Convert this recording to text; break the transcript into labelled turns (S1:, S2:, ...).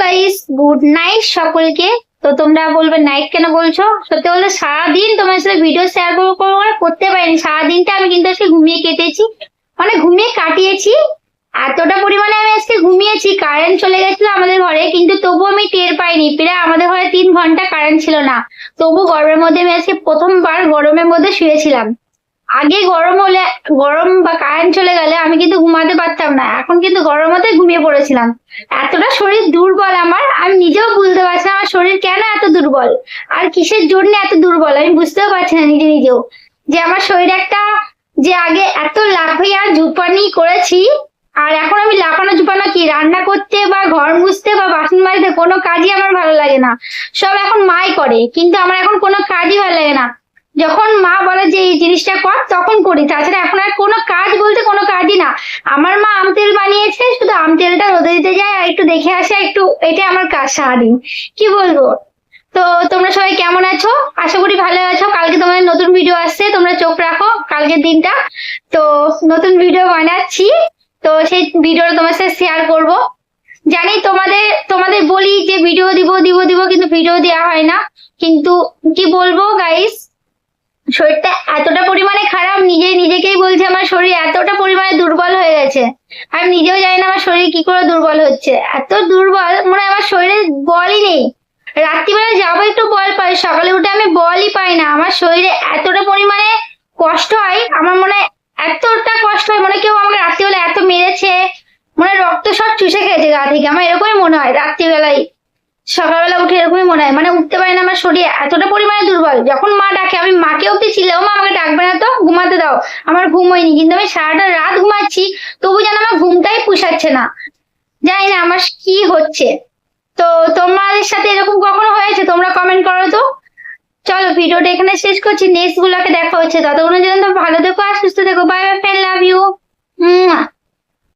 S1: Guys, good night সকলকে। তো তোমরা বলবে নাইট কেন বলছো? সত্যি বলতে সারাদিন তোমার সাথে ভিডিও শেয়ার করতে পারিনি। সারাদিনটা আমি কিন্তু আজকে ঘুমিয়ে কেটেছি, মানে ঘুমিয়ে কাটিয়েছি। এতটা পরিমাণে আমি আজকে ঘুমিয়েছি, কারেন্ট চলে গেছিল আমাদের ঘরে, কিন্তু তবু আমি টের পাইনি। প্রায় আমাদের ঘরে 3 ঘন্টা কারেন্ট ছিল না, তবু গরমের মধ্যে আমি আজকে প্রথমবার গরমের মধ্যে শুয়েছিলাম। আগে গরম হলে, গরম বা কারেন্ট চলে গেলে আমি কিন্তু ঘুমাতে পারতাম না, এখন কিন্তু গরমতে ঘুমিয়ে পড়েছিলাম। এতটা শরীর দুর্বল আমার, আমি নিজেও বুঝতে পারছি না আমার শরীর কেন এত দুর্বল, আর কিসের জন্য এত দুর্বল আমি বুঝতেও পারছি না নিজেও। যে আমার শরীর একটা, যে আগে এত লাফিয়ে আর ঝুপানি করেছি, আর এখন আমি লাফানো ঝুপানো কি, রান্না করতে বা ঘর মুছতে বা বাসন মাজতে কোনো কাজই আমার ভালো লাগে না। সব এখন মাই করে, কিন্তু আমার এখন কোনো কাজই ভালো লাগে না। যখন মা বলে যে এই জিনিসটা কর তখন করি, তাছাড়া এখন আর কোনো কাজ বলতে কোনো কাজই না। আমার মা আম তেল বানিয়েছে, শুধু আম তেলটা রোদে দিতে যায় আর একটু দেখে আসে, একটু এটা আমার কাজ সারাদিন। কি বলবো? তো তোমরা সবাই কেমন আছো? আশা করি ভালো আছো। কালকে তোমাদের নতুন ভিডিও আসছে, তোমরা চোখ রাখো কালকের দিনটা। তো নতুন ভিডিও বানাচ্ছি, তো সেই ভিডিওটা তোমার সাথে শেয়ার করব। জানি তোমাদের তোমাদের বলি যে ভিডিও দিব দিব দিব, কিন্তু ভিডিও দেওয়া হয় না। কিন্তু কি বলবো গাইস, শরীরটা এতটা পরিমাণে খারাপ, নিজেকেই বলছে আমার শরীর এতটা পরিমাণে দুর্বল হয়ে গেছে। আমি নিজেও জানি না আমার শরীর কি করে দুর্বল হচ্ছে, এত দুর্বল মনে হয় আমার শরীরে বলই নেই। রাত্রিবেলা যাবো একটু বল পাই, সকালে উঠে আমি বলই পাই না। আমার শরীরে এতটা পরিমাণে কষ্ট হয়, আমার মনে হয় এতটা কষ্ট হয়, মনে হয় কেউ আমাকে রাত্রিবেলা এত মেরেছে, মনে হয় রক্ত সব চুষে খেয়েছে গা থেকে। আমার এরকমই মনে হয় রাত্রিবেলায়, সকালবেলা উঠে এরকমই মনে হয়, মানে উঠতে পারি না। আমার শরীর এতটা পরিমাণে দুর্বল, যখন মা ডাকে আমি মাকে অব্দি ও মা আমাকে ডাকবে না তো, ঘুমাতে দাও। আমার ঘুম হয়নি, কিন্তু আমি সারাটা রাত ঘুমাচ্ছি, তবু যেন আমার ঘুমটাই পুষাচ্ছে না। জানি না আমার কি হচ্ছে। তো তোমাদের সাথে এরকম কখনো হয়েছে? তোমরা কমেন্ট করো তো। চলো ভিডিওটা এখানে শেষ করছি, নেক্সট গুলোকে দেখা হচ্ছে। ততক্ষণের জন্য ভালো থেকো আর